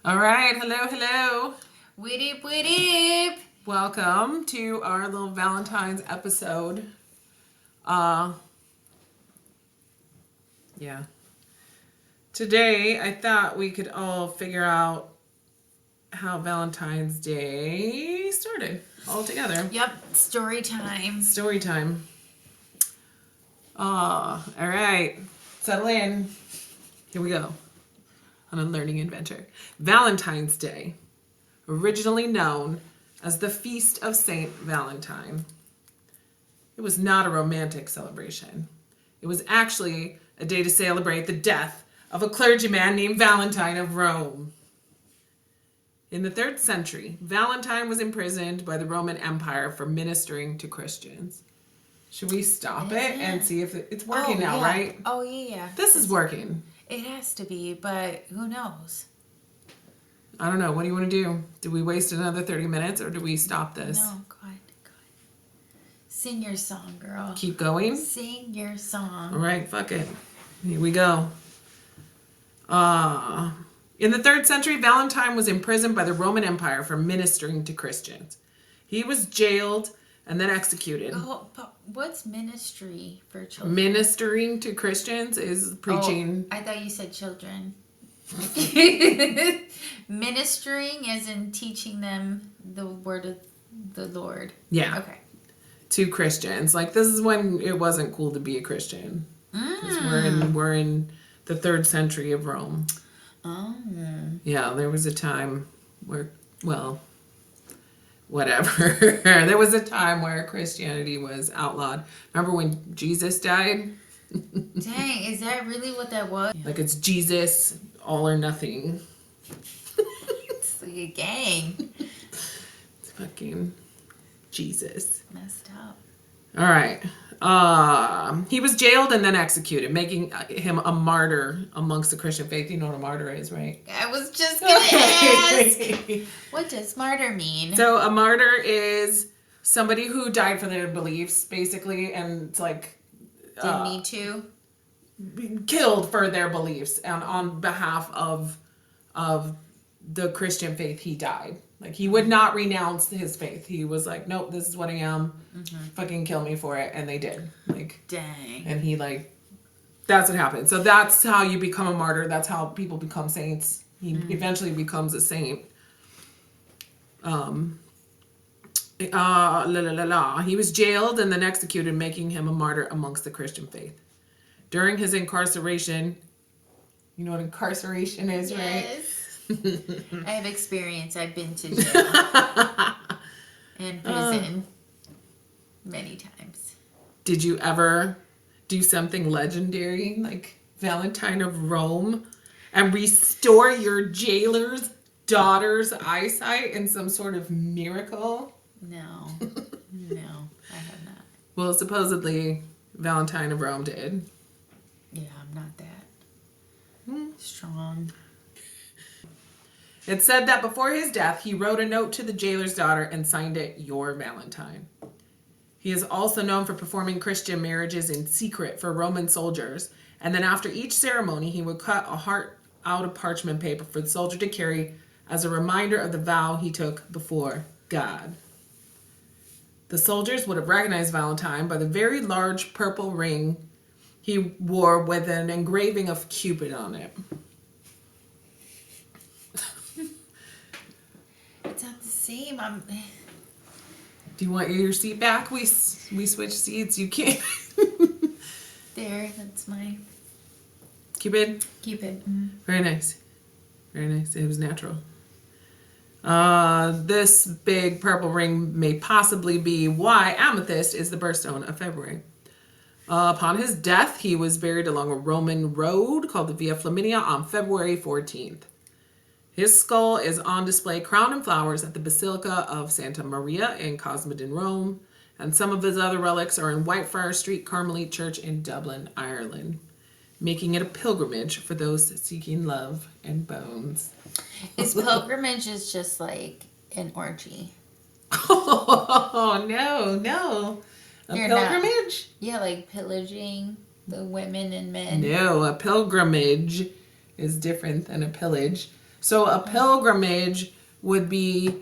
All right, hello. Whidip, whidip. Welcome to our little Valentine's episode. Uh, yeah. Today, I thought we could all figure out how Valentine's Day started all together. Yep, story time. Story time. All right. Settle in. Here we go. On a learning adventure. Valentine's Day, originally known as the Feast of Saint Valentine. It was not a romantic celebration. It was actually a day to celebrate the death of a clergyman named Valentine of Rome. In the 3rd century, Valentine was imprisoned by the Roman Empire for ministering to Christians. Should we stop it and see if it's working now, yeah. right? Oh, yeah. This is working. It has to be, but who knows? I don't know. What do you want to do? Do we waste another 30 minutes or do we stop this? No, go ahead. Sing your song, girl. Keep going? Sing your song. All right, fuck it. Here we go. In the 3rd century, Valentine was imprisoned by the Roman Empire for ministering to Christians. He was jailed and then executed. Oh, but what's ministry for children? Ministering to Christians is preaching. Oh, I thought you said children. Ministering as in teaching them the word of the Lord. Yeah. Okay. To Christians. Like, this is when it wasn't cool to be a Christian. Because we're in the 3rd century of Rome. Oh. Yeah, there was a time where, well, whatever. There was a time where Christianity was outlawed. Remember when Jesus died? Dang, is that really what that was? Like, it's Jesus, all or nothing. It's like a gang. It's fucking Jesus. Messed up. All right. He was jailed and then executed, making him a martyr amongst the Christian faith. You know what a martyr is, right? I was just gonna ask. What does martyr mean? So a martyr is somebody who died for their beliefs, basically, and it's like Didn't need to. killed for their beliefs, and on behalf of the Christian faith, he died. Like, he would not renounce his faith. He was like, nope, this is what I am. Fucking kill me for it. And they did. Like, dang. And he, like, that's what happened. So that's how you become a martyr. That's how people become saints. He eventually becomes a saint. He was jailed and then executed, making him a martyr amongst the Christian faith. During his incarceration, you know what incarceration is, right? I have experience. I've been to jail and prison many times. Did you ever do something legendary like Valentine of Rome and restore your jailer's daughter's eyesight in some sort of miracle? No, I have not. Well, supposedly Valentine of Rome did. Yeah, I'm not that strong. It said that before his death, he wrote a note to the jailer's daughter and signed it, "Your Valentine." He is also known for performing Christian marriages in secret for Roman soldiers. And then after each ceremony, he would cut a heart out of parchment paper for the soldier to carry as a reminder of the vow he took before God. The soldiers would have recognized Valentine by the very large purple ring he wore with an engraving of Cupid on it. It's not the same. Do you want your seat back? We switched seats. You can't. There, that's my Cupid? Cupid. Very nice. Very nice. It was natural. This big purple ring may possibly be why amethyst is the birthstone of February. Upon his death, he was buried along a Roman road called the Via Flaminia on February 14th. His skull is on display crowned in flowers at the Basilica of Santa Maria in Cosmed in Rome, and some of his other relics are in Whitefriars Street Carmelite Church in Dublin, Ireland, making it a pilgrimage for those seeking love and bones. His pilgrimage is just like an orgy. Oh, no. You're Pilgrimage? Yeah, like pillaging the women and men. No, a pilgrimage is different than a pillage. So a pilgrimage would be,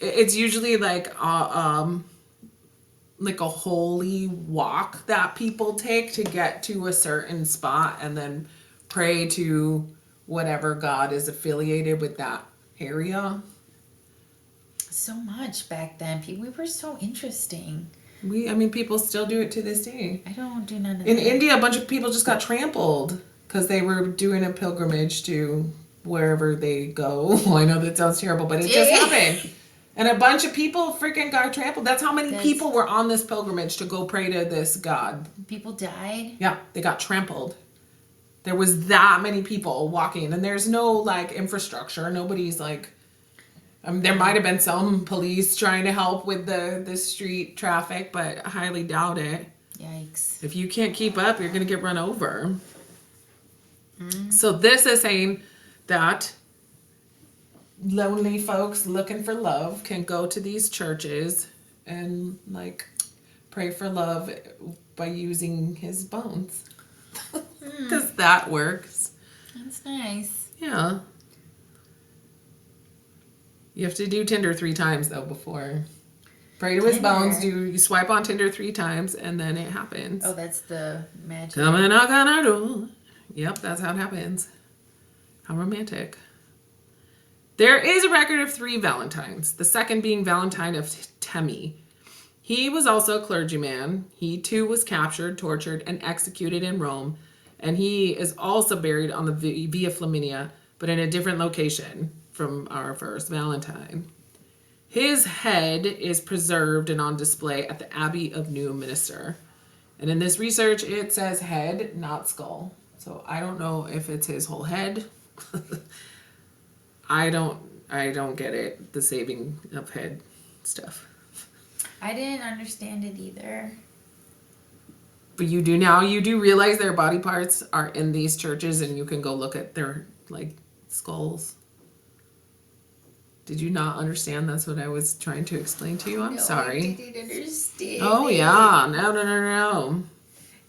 it's usually like a holy walk that people take to get to a certain spot and then pray to whatever god is affiliated with that area. So much back then. We were so interesting. People still do it to this day. I don't do none of In that. India, a bunch of people just got trampled because they were doing a pilgrimage to wherever they go. Well, I know that sounds terrible, but it just happened. And a bunch of people freaking got trampled. That's how many people were on this pilgrimage to go pray to this god. People died? Yeah, they got trampled. There was that many people walking, and there's no, like, infrastructure. Nobody's, like... there might have been some police trying to help with the street traffic, but I highly doubt it. Yikes. If you can't keep up, you're going to get run over. So this is saying that lonely folks looking for love can go to these churches and, like, pray for love by using his bones. Because that works. That's nice. Yeah. You have to do Tinder 3 times, though, before. Pray to his bones. You swipe on Tinder 3 times, and then it happens. Oh, that's the magic. Come and knock on our door. Yep, that's how it happens. How romantic. There is a record of 3 Valentines, the second being Valentine of Temi. He was also a clergyman. He, too, was captured, tortured, and executed in Rome. And he is also buried on the Via Flaminia, but in a different location from our first Valentine. His head is preserved and on display at the Abbey of Newminster. And in this research, it says head, not skull. So I don't know if it's his whole head. I don't get it, the saving of head stuff. I didn't understand it either. But you do now. You do realize their body parts are in these churches, and you can go look at their, like, skulls. Did you not understand? That's what I was trying to explain to you. I'm sorry. I didn't understand. Oh, yeah. No.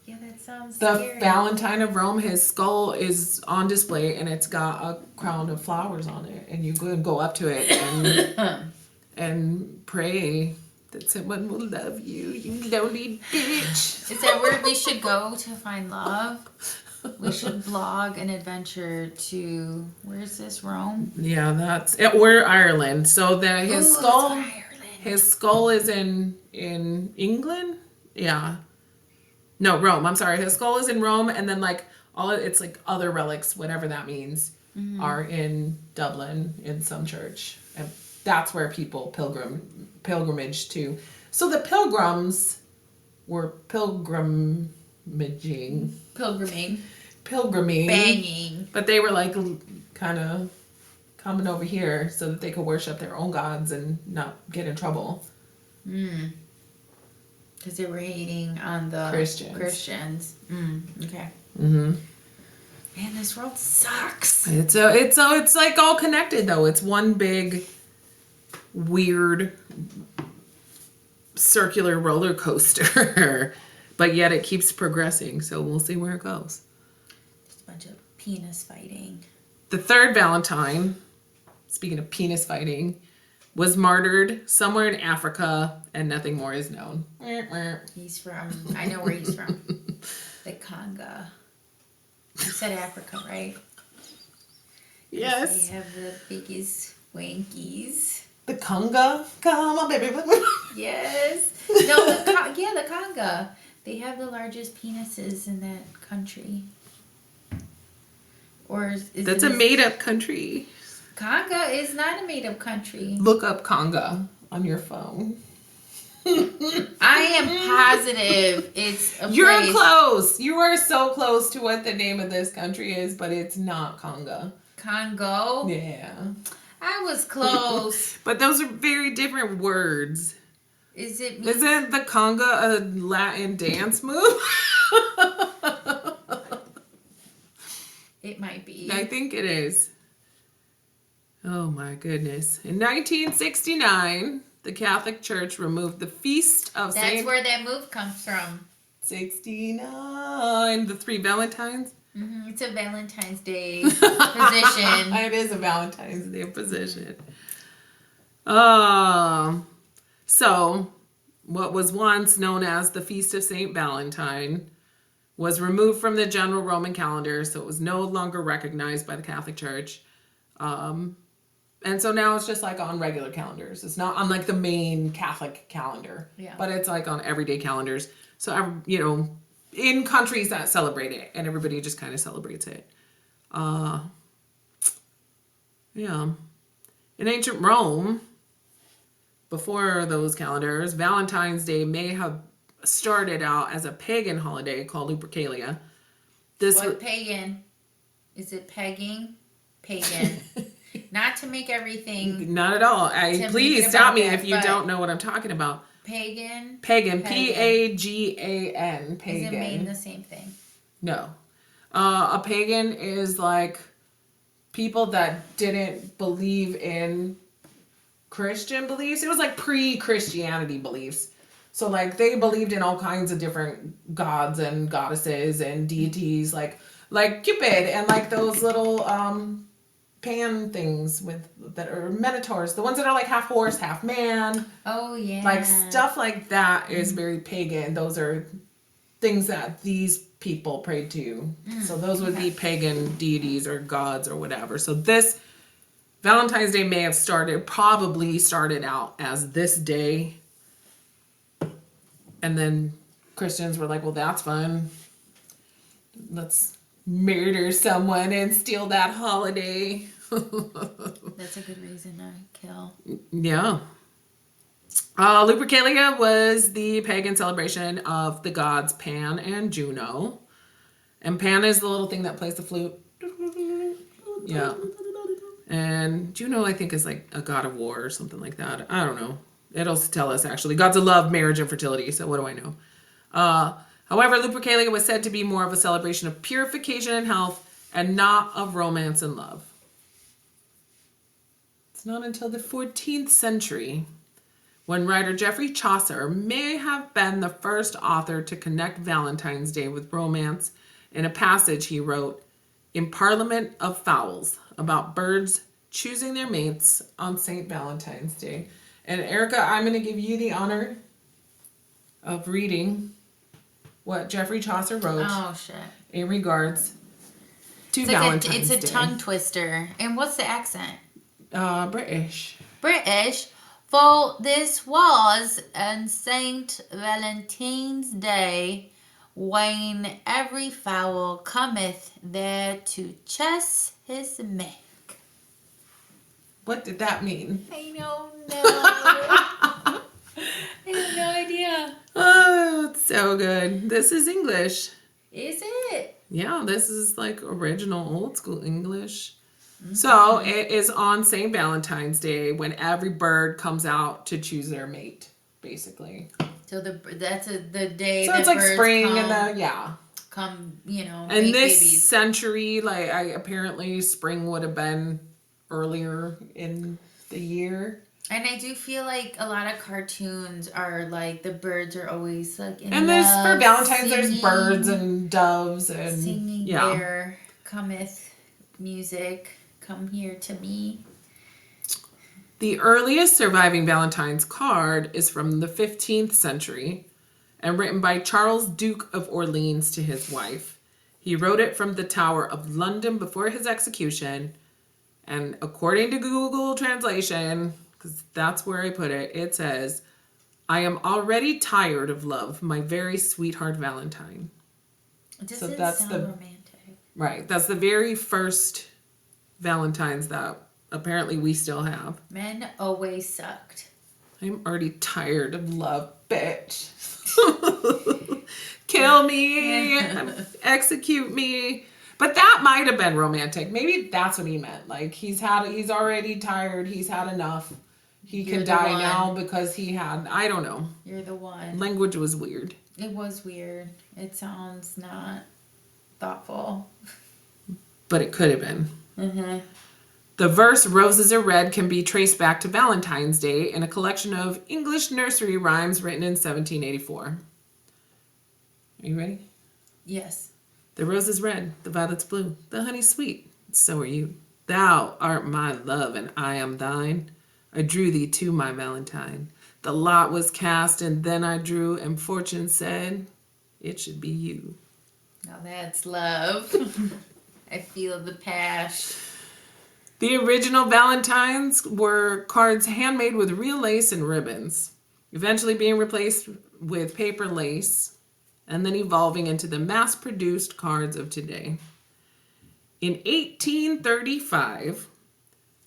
Yeah, that sounds The scary. Valentine of Rome, his skull is on display, and it's got a crown of flowers on it. And you can go up to it and pray that someone will love you, you lonely bitch. Is that where we should go to find love? We should blog an adventure to, where's this, Rome? Yeah, that's it. We're Ireland. So his skull, Ireland. his skull is in England. Yeah, no, Rome. I'm sorry. His skull is in Rome, and then like it's like other relics, whatever that means, are in Dublin in some church, and that's where people pilgrimage to. So the pilgrims were pilgriming, Banging. but they were like kind of coming over here so that they could worship their own gods and not get in trouble. Because they were hating on the Christians. Okay. Mm-hmm. Man, this world sucks. It's like all connected though. It's one big weird circular roller coaster, but yet it keeps progressing. So we'll see where it goes. Just a bunch of penis fighting. The third Valentine, speaking of penis fighting, was martyred somewhere in Africa, and nothing more is known. He's from, I know where he's from. The Congo. You said Africa, right? Yes. They have the biggest wankies. The Congo? Come on, baby. Yes. No, the Congo. They have the largest penises in that country. Or That's a made-up country. Congo is not a made-up country. Look up Congo on your phone. I am positive it's a You're place. close. You are so close to what the name of this country is, but it's not Congo. Congo? Yeah. I was close. But those are very different words. Isn't the Congo a Latin dance move? It might be. I think it is. Oh my goodness. In 1969, the Catholic Church removed the feast of That's where that move comes from. 69. The 3 Valentines. It's a Valentine's Day position. It is a Valentine's Day position. So, what was once known as the Feast of Saint Valentine was removed from the general Roman calendar, so it was no longer recognized by the Catholic Church. And so now it's just like on regular calendars. It's not on like the main Catholic calendar, but it's like on everyday calendars. So, in countries that celebrate it, and everybody just kind of celebrates it. In ancient Rome, before those calendars, Valentine's Day may have started out as a pagan holiday called Lupercalia. Pagan? Is it pegging? Pagan. Not to make everything. Not at all. Please stop me if you don't know what I'm talking about. Pagan. Pagan. Pagan. Pagan. Does it mean the same thing? No. A pagan is like people that didn't believe in Christian beliefs. It was like pre-Christianity beliefs. So like they believed in all kinds of different gods and goddesses and deities, like Cupid and like those little pan things that are minotaurs, the ones that are like half horse, half man. Oh yeah. Like stuff like that is very pagan. Those are things that these people prayed to. So those would be pagan deities or gods or whatever. So this Valentine's Day may have probably started out as this day. And then Christians were like, well, that's fun. Let's murder someone and steal that holiday. That's a good reason to kill. Yeah. Lupercalia was the pagan celebration of the gods Pan and Juno. And Pan is the little thing that plays the flute. Yeah. And Juno, I think, is like a god of war or something like that. I don't know. It'll tell us, actually. Gods of love, marriage, and fertility. So what do I know? However, Lupercalia was said to be more of a celebration of purification and health and not of romance and love. It's not until the 14th century when writer Geoffrey Chaucer may have been the first author to connect Valentine's Day with romance in a passage he wrote in Parliament of Fowls about birds choosing their mates on St. Valentine's Day. And Erica, I'm going to give you the honor of reading what Geoffrey Chaucer wrote in regards to Valentine's Day. It's a tongue twister. And what's the accent? British. British. For this was on Saint Valentine's Day, when every fowl cometh there to chase his mate. What did that mean? I don't know. I have no idea. Oh, it's so good. This is English. Is it? Yeah, this is like original old school English. Mm-hmm. So it is on St. Valentine's Day when every bird comes out to choose their mate, basically. So that's the day. So it's like spring and come, And this babies. Century, apparently spring would have been earlier in the year. And I do feel like a lot of cartoons are like the birds are always like in and love, there's for Valentine's singing, there's birds and doves and singing there cometh music, come here to me. The earliest surviving Valentine's card is from the 15th century and written by Charles, Duke of Orleans, to his wife. He wrote it from the Tower of London before his execution. And according to Google Translation, because that's where I put it, it says, I am already tired of love, my very sweetheart Valentine. It doesn't sound romantic. Right. That's the very first Valentine's that apparently we still have. Men always sucked. I'm already tired of love, bitch. Kill me. Execute me. But that might have been romantic. Maybe that's what he meant. Like he's already tired. He's had enough. He can die now because he had, I don't know. You're the one. Language was weird. It was weird. It sounds not thoughtful. But it could have been. Mm-hmm. The verse "Roses are red" can be traced back to Valentine's Day in a collection of English nursery rhymes written in 1784. Are you ready? Yes. The rose is red, the violet's blue, the honey's sweet, so are you. Thou art my love, and I am thine. I drew thee to my Valentine. The lot was cast, and then I drew, and fortune said, it should be you. Now that's love. I feel the passion. The original Valentines were cards handmade with real lace and ribbons, eventually being replaced with paper lace, and then evolving into the mass-produced cards of today. In 1835,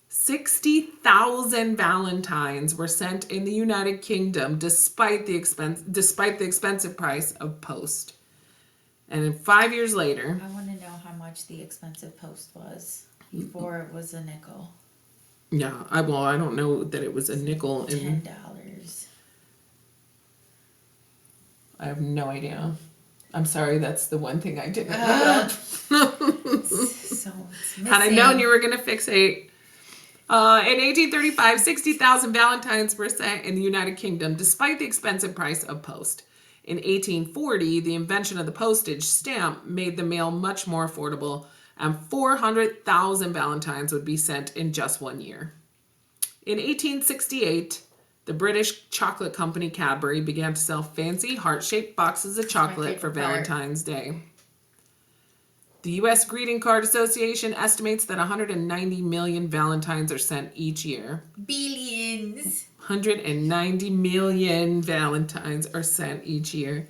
60,000 Valentines were sent in the United Kingdom despite the expensive price of post. And then 5 years later... I want to know how much the expensive post was before it was a nickel. Yeah, I don't know that it was a nickel. $10. I have no idea. I'm sorry, that's the one thing I didn't know. So it's Had I known you were going to fixate. In 1835, 60,000 Valentines were sent in the United Kingdom despite the expensive price of post. In 1840, the invention of the postage stamp made the mail much more affordable, and 400,000 Valentines would be sent in just 1 year. In 1868, the British chocolate company Cadbury began to sell fancy heart-shaped boxes of chocolate for Valentine's Day. The U.S. Greeting Card Association estimates that 190 million Valentines are sent each year. Billions. 190 million Valentines are sent each year,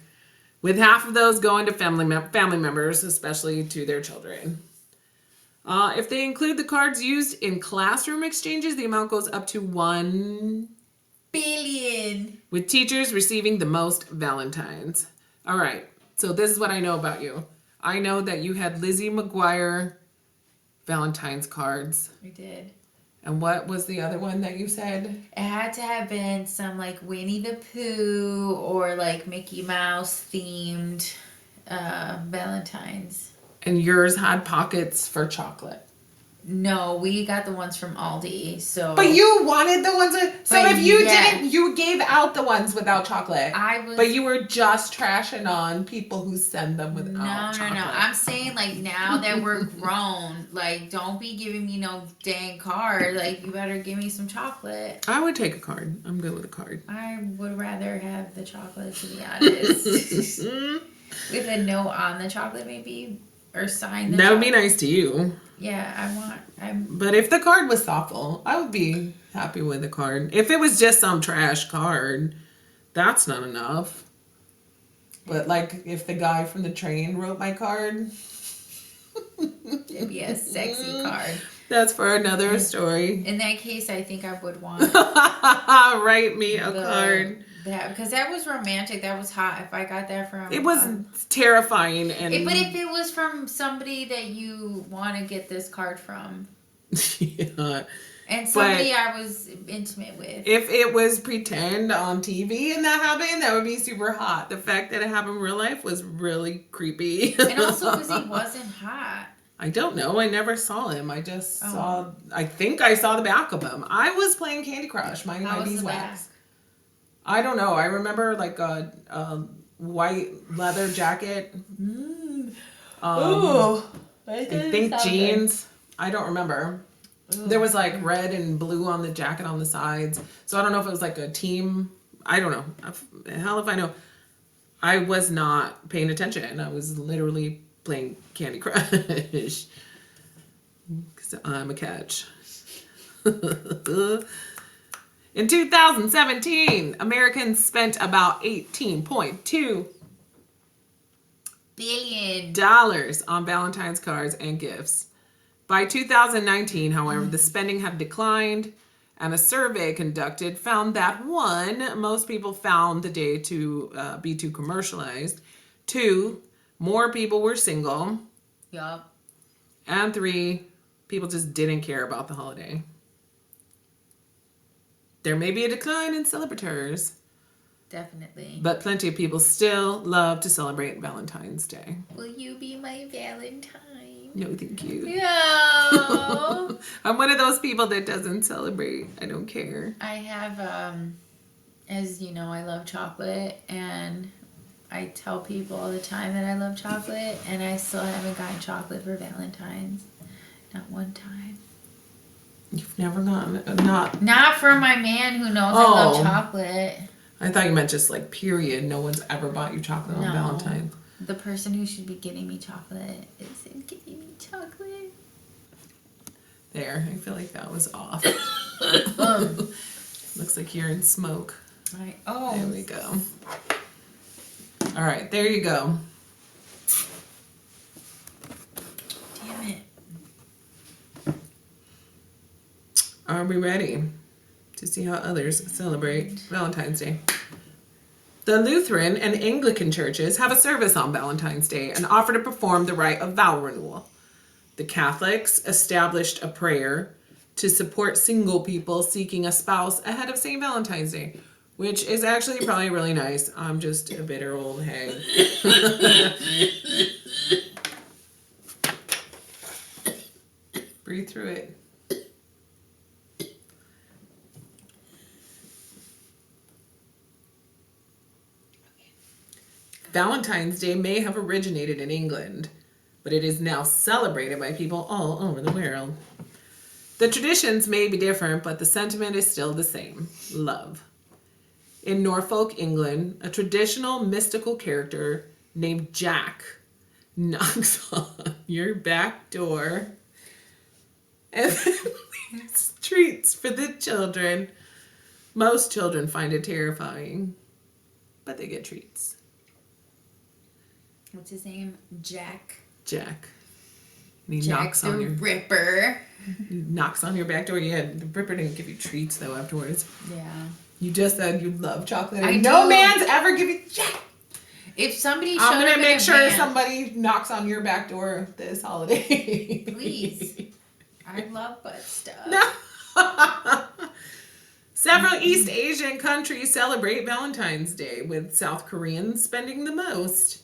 with half of those going to family members, especially to their children. If they include the cards used in classroom exchanges, the amount goes up to 1 billion. With teachers receiving the most Valentines. All right, so this is what I know about you. I know that you had Lizzie McGuire Valentine's cards. I did. And what was the other one that you said? It had to have been some like Winnie the Pooh or like Mickey Mouse themed Valentines. And yours had pockets for chocolate. No, we got the ones from Aldi. So, but you wanted the ones with. So but if you yeah. didn't, you gave out the ones without chocolate. But you were just trashing on people who send them without chocolate. No. I'm saying like now that we're grown, like don't be giving me no dang card. Like you better give me some chocolate. I would take a card. I'm good with a card. I would rather have the chocolate, to be honest. With a note on the chocolate, maybe, or sign. That would be nice to you. Yeah, But if the card was thoughtful, I would be happy with the card. If it was just some trash card, that's not enough. But like if the guy from the train wrote my card, it'd be a sexy card. That's for another story. In that case, I think I would want write me a card. Because that was romantic. That was hot. If I got that from... It was terrifying. But if it was from somebody that you want to get this card from. Yeah. And somebody I was intimate with. If it was pretend on TV and that happened, that would be super hot. The fact that it happened in real life was really creepy. And also because he wasn't hot. I don't know. I never saw him. I just saw... I think I saw the back of him. I was playing Candy Crush, minding my beeswax. I don't know. I remember like a white leather jacket. I think jeans. Good. I don't remember. Ooh. There was like red and blue on the jacket on the sides. So I don't know if it was like a team. I don't know. Hell if I know. I was not paying attention. I was literally playing Candy Crush. Because I'm a catch. In 2017, Americans spent about $18.2 billion on Valentine's cards and gifts. By 2019, however, the spending had declined, and a survey conducted found that 1, most people found the day to be too commercialized. 2, more people were single. Yup. And 3, people just didn't care about the holiday. There may be a decline in celebrators. Definitely. But plenty of people still love to celebrate Valentine's Day. Will you be my Valentine? No, thank you. No. I'm one of those people that doesn't celebrate. I don't care. I have, as you know, I love chocolate, and I tell people all the time that I love chocolate, and I still haven't gotten chocolate for Valentine's. Not one time. You've never gotten Not for my man who knows I Oh. love chocolate. I thought you meant just like period. No one's ever bought you chocolate on No. Valentine's. The person who should be getting me chocolate isn't getting me chocolate. There, I feel like that was off. Looks like you're in smoke. Right. There we go. All right, there you go. Damn it. Are we ready to see how others celebrate Valentine's Day? The Lutheran and Anglican churches have a service on Valentine's Day and offer to perform the rite of vow renewal. The Catholics established a prayer to support single people seeking a spouse ahead of St. Valentine's Day, which is actually probably really nice. I'm just a bitter old hag. Breathe through it. Valentine's Day may have originated in England, but it is now celebrated by people all over the world. The traditions may be different, but the sentiment is still the same: love. In Norfolk, England, a traditional mystical character named Jack knocks on your back door and leaves treats for the children. Most children find it terrifying, but they get treats. What's his name? Jack. Jack. And he Jack knocks the on your Ripper. he knocks on your back door. Yeah, the Ripper didn't give you treats though afterwards. Yeah. You just said you love chocolate. I And no do. man's ever give you Jack. If somebody showed I'm up gonna in make a sure van, somebody knocks on your back door this holiday. Please. I love butt stuff. No. Several East Asian countries celebrate Valentine's Day, with South Koreans spending the most.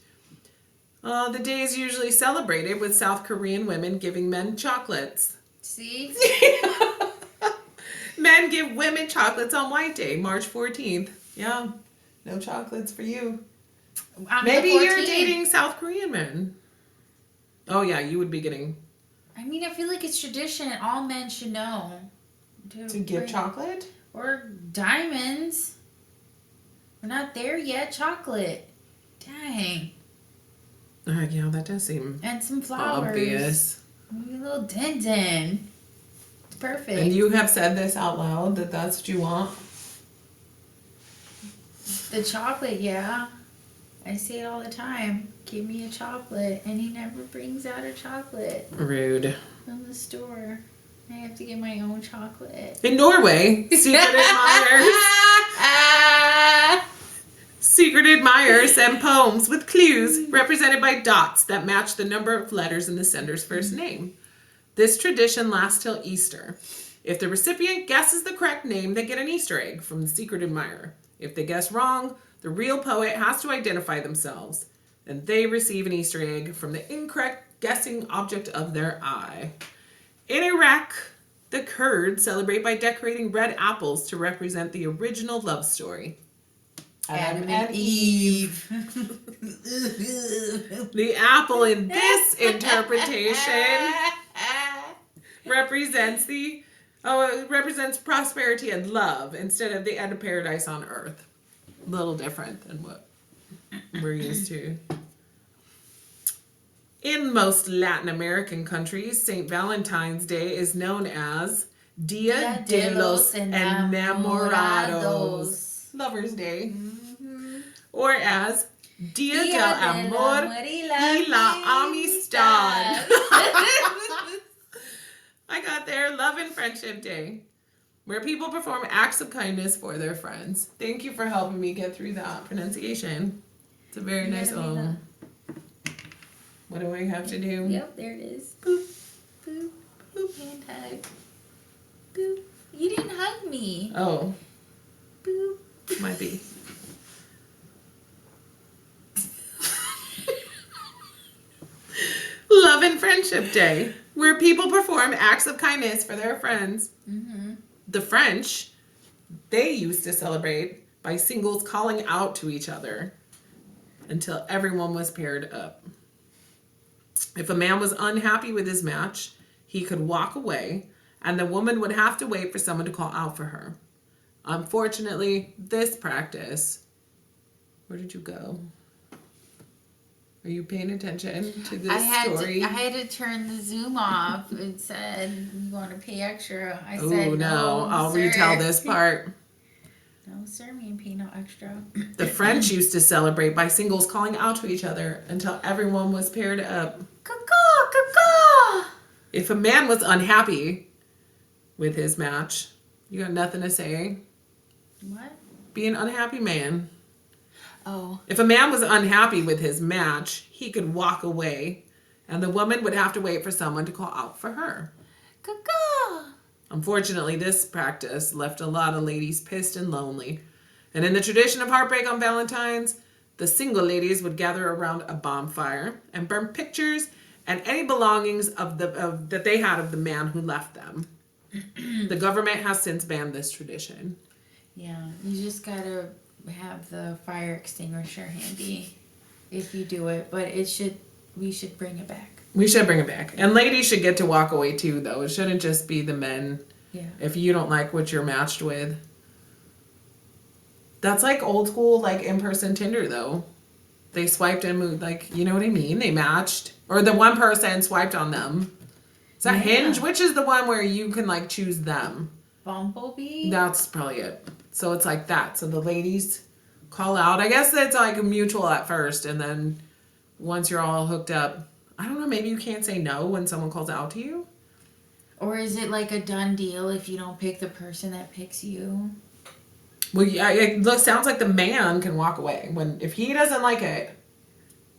The day is usually celebrated with South Korean women giving men chocolates. See? Men give women chocolates on White Day, March 14th. Yeah, no chocolates for you. Maybe you're dating South Korean men. Oh yeah, you would be getting... I mean, I feel like it's tradition. All men should know. To give chocolate? Or diamonds. We're not there yet. Chocolate. Dang. Yeah, that does seem And some flowers. obvious. Maybe a little din-din. It's perfect. And you have said this out loud, that that's what you want? The chocolate, yeah. I say it all the time. Give me a chocolate. And he never brings out a chocolate Rude. from the store. I have to get my own chocolate. In Norway, secret admirers send poems with clues represented by dots that match the number of letters in the sender's first name. This tradition lasts till Easter. If the recipient guesses the correct name, they get an Easter egg from the secret admirer. If they guess wrong, the real poet has to identify themselves, and they receive an Easter egg from the incorrect guessing object of their eye. In Iraq, the Kurds celebrate by decorating red apples to represent the original love story. Adam and Eve. The apple in this interpretation represents it represents prosperity and love instead of the end of paradise on earth. A little different than what we're used to. In most Latin American countries, St. Valentine's Day is known as Dia de los Enamorados, Lover's Day, or as Dia del Amor y la Amistad. I got there, Love and Friendship Day, where people perform acts of kindness for their friends. Thank you for helping me get through that pronunciation. It's a very nice O. What do I have to do? Yep, there it is. Boop, boop, boop, hand hug. Boop. You didn't hug me. Oh, Boop. might be. Love and Friendship Day, where people perform acts of kindness for their friends. Mm-hmm. The French, they used to celebrate by singles calling out to each other. until everyone was paired up. If a man was unhappy with his match, he could walk away, and the woman would have to wait for someone to call out for her. Unfortunately, this practice... Where did you go? Are you paying attention to this story? I had to turn the Zoom off. It said, you want to pay extra. I Oh, said, no. I'll sir. retell this part. No, sir, me and pay no extra. The French used to celebrate by singles calling out to each other until everyone was paired up. Caw-caw, caw-caw. If a man was unhappy with his match, you got nothing to say. What? Be an unhappy man. Oh. If a man was unhappy with his match, he could walk away, and the woman would have to wait for someone to call out for her. Caw-caw. Unfortunately, this practice left a lot of ladies pissed and lonely. And in the tradition of heartbreak on Valentine's, the single ladies would gather around a bonfire and burn pictures and any belongings that they had of the man who left them. The government has since banned this tradition. Yeah, you just gotta have the fire extinguisher handy if you do it, but we should bring it back. We should bring it back. And ladies should get to walk away too, though. It shouldn't just be the men. Yeah. If you don't like what you're matched with. That's like old school, like in-person Tinder, though. They swiped and moved, like, you know what I mean? They matched. Or the one person swiped on them. Is that Hinge? Which is the one where you can, like, choose them? Bumblebee? That's probably it. So it's like that. So the ladies call out. I guess it's like mutual at first. And then once you're all hooked up, I don't know, maybe you can't say no when someone calls out to you. Or is it like a done deal if you don't pick the person that picks you? Well, yeah, sounds like the man can walk away. If he doesn't like it,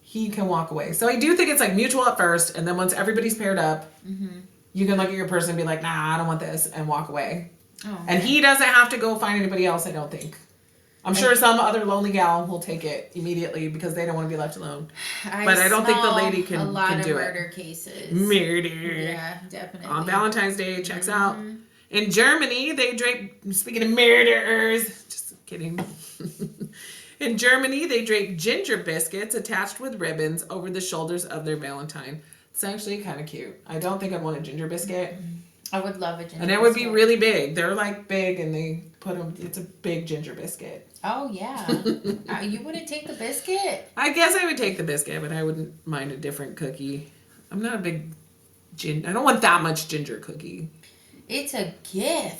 he can walk away. So I do think it's like mutual at first. And then once everybody's paired up, you can look at your person and be like, nah, I don't want this, and walk away. Oh, okay. And he doesn't have to go find anybody else, I don't think. I'm sure some other lonely gal will take it immediately because they don't want to be left alone. But I don't think the lady can do it. A lot of murder cases. Murder. Yeah, definitely. On Valentine's Day, checks out. In Germany, they drape, speaking of murderers, just kidding. In Germany, they drape ginger biscuits attached with ribbons over the shoulders of their Valentine. It's actually kind of cute. I don't think I'd want a ginger biscuit. I would love a ginger biscuit. And it would be really big. They're like big and they put them, it's a big ginger biscuit. Oh, yeah. You wouldn't take the biscuit? I guess I would take the biscuit, but I wouldn't mind a different cookie. I'm not a big I don't want that much ginger cookie. It's a gift.